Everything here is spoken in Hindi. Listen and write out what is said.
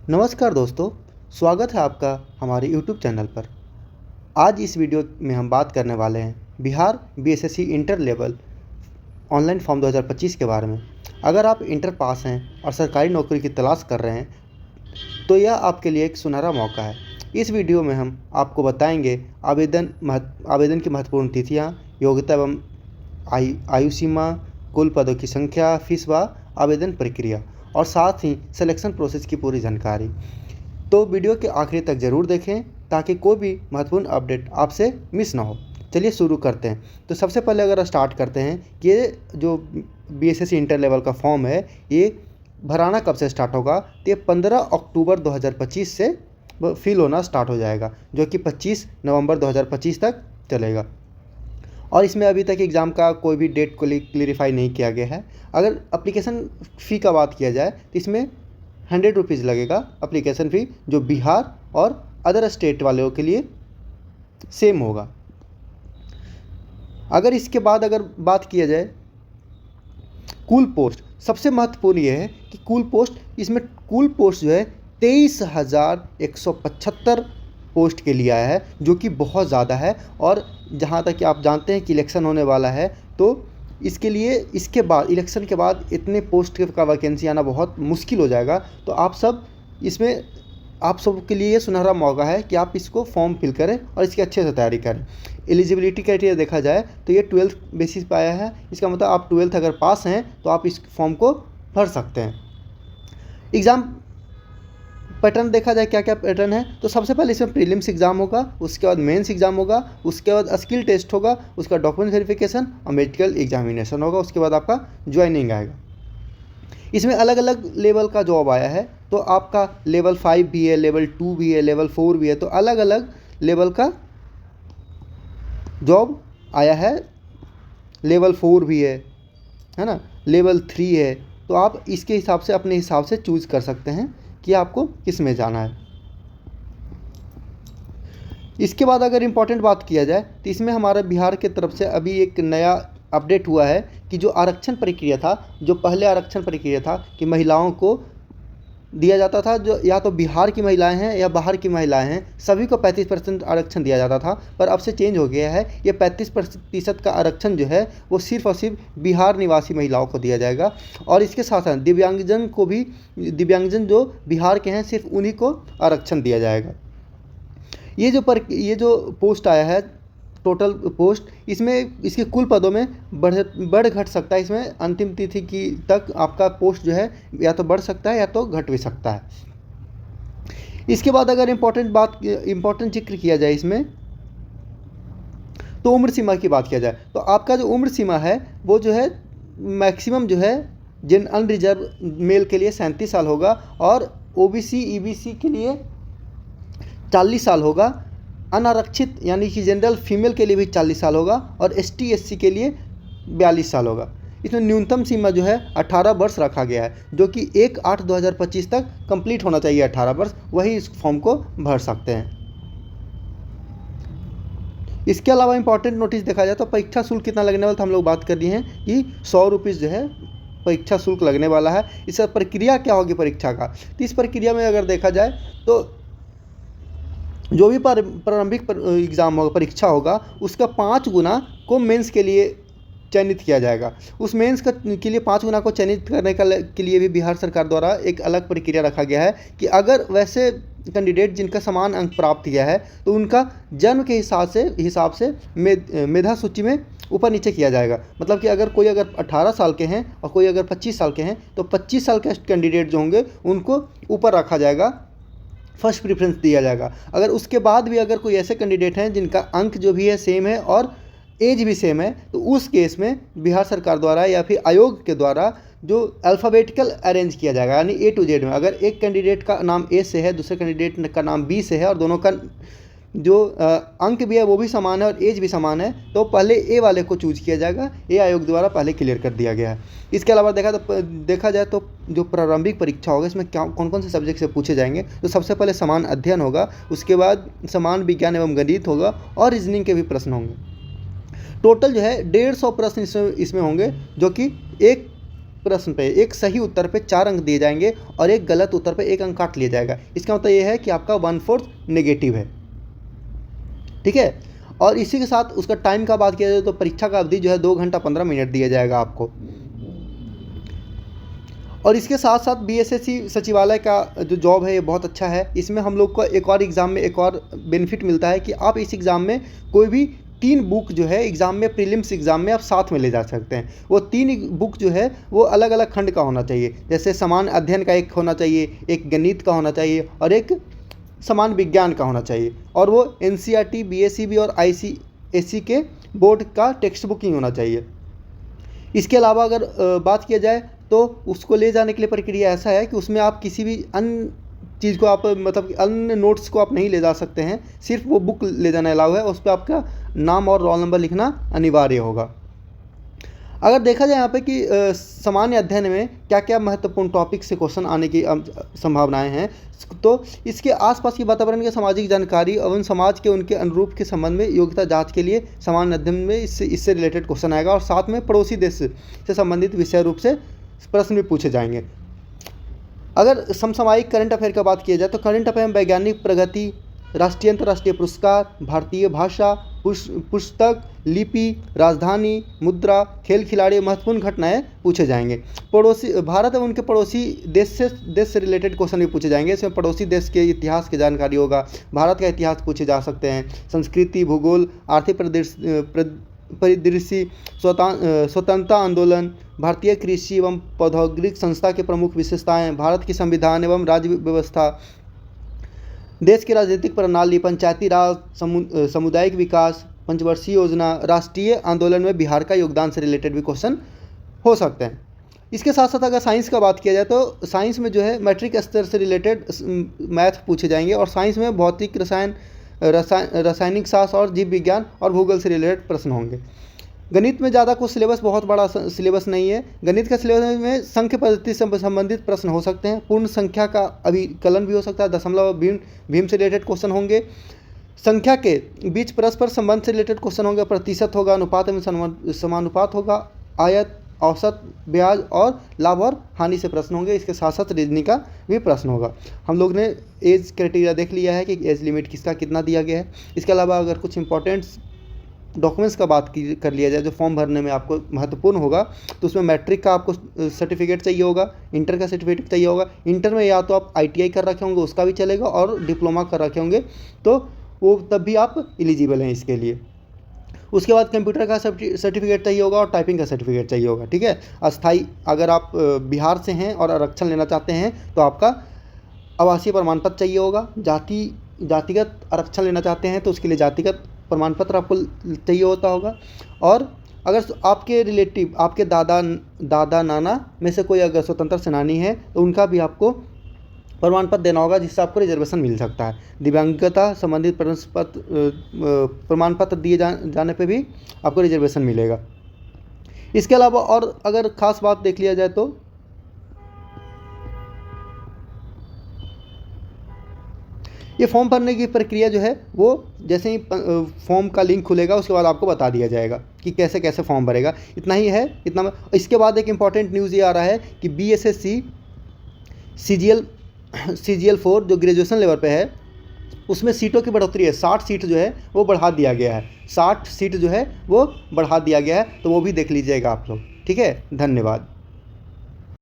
नमस्कार दोस्तों, स्वागत है आपका हमारे YouTube चैनल पर। आज इस वीडियो में हम बात करने वाले हैं Bihar BSSC inter level online form 2025 के बारे में। अगर आप इंटर पास हैं और सरकारी नौकरी की तलाश कर रहे हैं तो यह आपके लिए एक सुनहरा मौका है। इस वीडियो में हम आपको बताएंगे आवेदन की महत्वपूर्ण तिथियाँ, योग्यता एवं आयु सीमा, कुल पदों की संख्या, फीस व आवेदन प्रक्रिया और साथ ही सिलेक्शन प्रोसेस की पूरी जानकारी। तो वीडियो के आखिरी तक ज़रूर देखें ताकि कोई भी महत्वपूर्ण अपडेट आपसे मिस ना हो। चलिए शुरू करते हैं। तो सबसे पहले अगर स्टार्ट करते हैं कि ये जो बीएसएससी इंटर लेवल का फॉर्म है ये भराना कब से स्टार्ट होगा, तो ये 15 अक्टूबर 2025 से फिल होना स्टार्ट हो जाएगा, जो कि 25 नवंबर 2025 तक चलेगा। और इसमें अभी तक एग्ज़ाम का कोई भी डेट को क्लियरिफाई नहीं किया गया है। अगर एप्लीकेशन फ़ी का बात किया जाए तो इसमें 100 रुपीज़ लगेगा एप्लीकेशन फ़ी, जो बिहार और अदर स्टेट वालों के लिए सेम होगा। अगर इसके बाद अगर बात किया जाए कुल पोस्ट, सबसे महत्वपूर्ण ये है कि इसमें कुल पोस्ट जो है 23,175 पोस्ट के लिए आया है, जो कि बहुत ज़्यादा है। और जहाँ तक कि आप जानते हैं कि इलेक्शन होने वाला है, तो इसके लिए इसके बाद इलेक्शन के बाद इतने पोस्ट का वैकेंसी आना बहुत मुश्किल हो जाएगा। तो आप सब के लिए ये सुनहरा मौका है कि आप इसको फॉर्म फिल करें और इसकी अच्छे से तैयारी करें। एलिजिबिलिटी क्राइटेरिया देखा जाए तो ये 12th बेसिस पर आया है। इसका मतलब आप 12th अगर पास हैं तो आप इस फॉर्म को भर सकते हैं। एग्ज़ाम पैटर्न देखा जाए क्या क्या पैटर्न है, तो सबसे पहले इसमें प्रीलिम्स एग्जाम होगा, उसके बाद मेंस एग्जाम होगा, उसके बाद स्किल टेस्ट होगा, उसका डॉक्यूमेंट वेरिफिकेशन और मेडिकल एग्जामिनेशन होगा, उसके बाद आपका ज्वाइनिंग आएगा। इसमें अलग अलग लेवल का जॉब आया है, तो आपका लेवल 5 भी है, लेवल 2 भी है, लेवल 4 भी है, तो अलग अलग लेवल का जॉब आया है। लेवल 4 भी है ना, लेवल 3 है। तो आप इसके हिसाब से अपने हिसाब से चूज़ कर सकते हैं कि आपको किस में जाना है। इसके बाद अगर इम्पॉर्टेंट बात किया जाए तो इसमें हमारा बिहार की तरफ से अभी एक नया अपडेट हुआ है कि जो आरक्षण प्रक्रिया था, जो पहले आरक्षण प्रक्रिया था कि महिलाओं को दिया जाता था, जो या तो बिहार की महिलाएं हैं या बाहर की महिलाएं हैं, सभी को 35% आरक्षण दिया जाता था, पर अब से चेंज हो गया है। ये 35% का आरक्षण जो है वो सिर्फ और सिर्फ बिहार निवासी महिलाओं को दिया जाएगा। और इसके साथ साथ दिव्यांगजन जो बिहार के हैं सिर्फ उन्हीं को आरक्षण दिया जाएगा। ये जो पोस्ट आया है, टोटल पोस्ट, इसमें इसके कुल पदों में बढ़ घट सकता है। इसमें अंतिम तिथि की तक आपका पोस्ट जो है या तो बढ़ सकता है या तो घट भी सकता है। इसके बाद अगर इम्पोर्टेंट जिक्र किया जाए इसमें, तो उम्र सीमा की बात किया जाए तो आपका जो उम्र सीमा है वो जो है मैक्सिमम जो है जिन अनरिजर्व मेल के लिए 37 साल होगा, और ओबीसी ईबीसी के लिए 40 साल होगा, अनारक्षित यानी कि जनरल फीमेल के लिए भी 40 साल होगा, और एसटी एससी के लिए 42 साल होगा। इसमें न्यूनतम सीमा जो है 18 वर्ष रखा गया है, जो कि 1/8/2025 तक कंप्लीट होना चाहिए 18 वर्ष, वही इस फॉर्म को भर सकते हैं। इसके अलावा इंपॉर्टेंट नोटिस देखा जाए तो परीक्षा शुल्क कितना लगने वाला था, हम लोग बात कर रही हैं कि 100 रुपीज़ जो है परीक्षा शुल्क लगने वाला है। इस प्रक्रिया क्या होगी परीक्षा का, तो इस प्रक्रिया में अगर देखा जाए तो जो भी प्रारंभिक एग्ज़ाम होगा, परीक्षा होगा, उसका 5 गुना को मेंस के लिए चयनित किया जाएगा। उस मेंस के लिए 5 गुना को चयनित करने के लिए भी बिहार सरकार द्वारा एक अलग प्रक्रिया रखा गया है कि अगर वैसे कैंडिडेट जिनका समान अंक प्राप्त किया है तो उनका जन्म के हिसाब से मेधा सूची में ऊपर नीचे किया जाएगा। मतलब कि अगर 18 साल के हैं और कोई अगर 25 साल के हैं, तो 25 साल के कैंडिडेट जो होंगे उनको ऊपर रखा जाएगा, फर्स्ट प्रेफरेंस दिया जाएगा। अगर उसके बाद भी अगर कोई ऐसे कैंडिडेट हैं जिनका अंक जो भी है सेम है और एज भी सेम है, तो उस केस में बिहार सरकार द्वारा या फिर आयोग के द्वारा जो अल्फ़ाबेटिकल अरेंज किया जाएगा, यानी A to Z में अगर एक कैंडिडेट का नाम A से है, दूसरे कैंडिडेट का नाम B से है, और दोनों का जो अंक भी है वो भी समान है और एज भी समान है, तो पहले ए वाले को चूज किया जाएगा। ये आयोग द्वारा पहले क्लियर कर दिया गया है। इसके अलावा देखा जाए तो जो प्रारंभिक परीक्षा होगा इसमें क्या कौन कौन से सब्जेक्ट से पूछे जाएंगे, तो सबसे पहले समान अध्ययन होगा, उसके बाद समान विज्ञान एवं गणित होगा और रीजनिंग के भी प्रश्न होंगे। टोटल जो है 150 प्रश्न इसमें होंगे, जो कि एक प्रश्न पे, एक सही उत्तर पे 4 अंक दिए जाएंगे और एक गलत उत्तर पे 1 अंक काट लिया जाएगा। इसका मतलब ये है कि आपका 1/4 नेगेटिव है, ठीक है। और इसी के साथ उसका टाइम का बात किया जाए तो परीक्षा का अवधि जो है 2 घंटा 15 मिनट दिया जाएगा आपको। और इसके साथ साथ बीएसएससी सचिवालय का जो जॉब है ये बहुत अच्छा है। इसमें हम लोग को एक और एग्ज़ाम में एक और बेनिफिट मिलता है कि आप इस एग्ज़ाम में कोई भी 3 बुक जो है एग्ज़ाम में, प्रीलिम्स एग्ज़ाम में आप साथ में ले जा सकते हैं। वो 3 बुक जो है वो अलग अलग खंड का होना चाहिए। जैसे समान अध्ययन का एक होना चाहिए, एक गणित का होना चाहिए और एक समान विज्ञान का होना चाहिए। और वो एनसीईआरटी, बीएसईबी और आईसीएसई के बोर्ड का टेक्स्ट बुक ही होना चाहिए। इसके अलावा अगर बात किया जाए तो उसको ले जाने के लिए प्रक्रिया ऐसा है कि उसमें आप किसी भी अन्य चीज़ को आप मतलब अन्य नोट्स को आप नहीं ले जा सकते हैं, सिर्फ वो बुक ले जाना अलाउ है। उस पर आपका नाम और रोल नंबर लिखना अनिवार्य होगा। अगर देखा जाए यहाँ पे कि सामान्य अध्ययन में क्या क्या महत्वपूर्ण टॉपिक से क्वेश्चन आने की संभावनाएं हैं, तो इसके आसपास की वातावरण के सामाजिक जानकारी एवं समाज के उनके अनुरूप के संबंध में योग्यता जांच के लिए सामान्य अध्ययन में इससे रिलेटेड क्वेश्चन आएगा। और साथ में पड़ोसी देश से संबंधित विषय रूप से प्रश्न भी पूछे जाएंगे। अगर समसामयिक करंट अफेयर का बात किया जाए तो करंट अफेयर में वैज्ञानिक प्रगति, राष्ट्रीय अंतर्राष्ट्रीय पुरस्कार, भारतीय भाषा, पुस्तक, लिपि, राजधानी, मुद्रा, खेल खिलाड़ी, महत्वपूर्ण घटनाएं पूछे जाएंगे। पड़ोसी भारत एवं उनके पड़ोसी देश से रिलेटेड क्वेश्चन भी पूछे जाएंगे। इसमें पड़ोसी देश के इतिहास की जानकारी होगा, भारत का इतिहास पूछे जा सकते हैं, संस्कृति, भूगोल, आर्थिक परिदृश्य, स्वतंत्रता आंदोलन, भारतीय कृषि एवं प्रौद्योगिक संस्था के प्रमुख विशेषताएं, भारत की संविधान एवं राज्य व्यवस्था, देश की राजनीतिक प्रणाली, पंचायती राज, सामुदायिक विकास, पंचवर्षीय योजना, राष्ट्रीय आंदोलन में बिहार का योगदान से रिलेटेड भी क्वेश्चन हो सकते हैं। इसके साथ साथ अगर साइंस का बात किया जाए तो साइंस में जो है मैट्रिक स्तर से रिलेटेड मैथ पूछे जाएंगे। और साइंस में भौतिक, रासायनिक शास्त्र और जीव विज्ञान और भूगोल से रिलेटेड प्रश्न होंगे। गणित में ज़्यादा कुछ सिलेबस, बहुत बड़ा सिलेबस नहीं है। गणित का सिलेबस में संख्या पद्धति से संबंधित प्रश्न हो सकते हैं, पूर्ण संख्या का अभिकलन भी हो सकता है, दशमलव, भीम से रिलेटेड क्वेश्चन होंगे, संख्या के बीच परस्पर संबंध से रिलेटेड क्वेश्चन होंगे, प्रतिशत होगा, अनुपात एवं समानुपात होगा, आयत, औसत, ब्याज और लाभ और हानि से प्रश्न होंगे। इसके साथ साथ रीजनिंग का भी प्रश्न होगा। हम लोग ने एज क्राइटेरिया देख लिया है कि एज लिमिट किसका कितना दिया गया है। इसके अलावा अगर कुछ इंपॉर्टेंट डॉक्यूमेंट्स का बात कर लिया जाए जो फॉर्म भरने में आपको महत्वपूर्ण होगा, तो उसमें मैट्रिक का आपको सर्टिफिकेट चाहिए होगा, इंटर का सर्टिफिकेट चाहिए होगा। इंटर में या तो आप ITI कर रखे होंगे उसका भी चलेगा, और डिप्लोमा कर रखे होंगे तो वो तब भी आप एलिजिबल हैं इसके लिए। उसके बाद कंप्यूटर का सर्टिफिकेट चाहिए होगा और टाइपिंग का सर्टिफिकेट चाहिए होगा, ठीक है। अस्थाई अगर आप बिहार से हैं और आरक्षण लेना चाहते हैं तो आपका आवासीय प्रमाण पत्र चाहिए होगा। जातिगत आरक्षण लेना चाहते हैं तो उसके लिए जातिगत प्रमाण पत्र आपको चाहिए होता होगा। और अगर आपके रिलेटिव, आपके दादा नाना में से कोई अगर स्वतंत्र सेनानी है तो उनका भी आपको प्रमाण पत्र देना होगा, जिससे आपको रिजर्वेशन मिल सकता है। दिव्यांगता संबंधित प्रमाण पत्र दिए जाने पे भी आपको रिजर्वेशन मिलेगा। इसके अलावा और अगर खास बात देख लिया जाए तो ये फॉर्म भरने की प्रक्रिया जो है वो जैसे ही फॉर्म का लिंक खुलेगा उसके बाद आपको बता दिया जाएगा कि कैसे कैसे फॉर्म भरेगा। इतना ही है, इतना में। इसके बाद एक इम्पॉर्टेंट न्यूज़ ये आ रहा है कि BSSC CGL 4 जो ग्रेजुएशन लेवल पे है उसमें सीटों की बढ़ोतरी है। 60 सीट जो है वो बढ़ा दिया गया है, 60 सीट जो है वो बढ़ा दिया गया है, तो वो भी देख लीजिएगा आप लोग, ठीक है। धन्यवाद।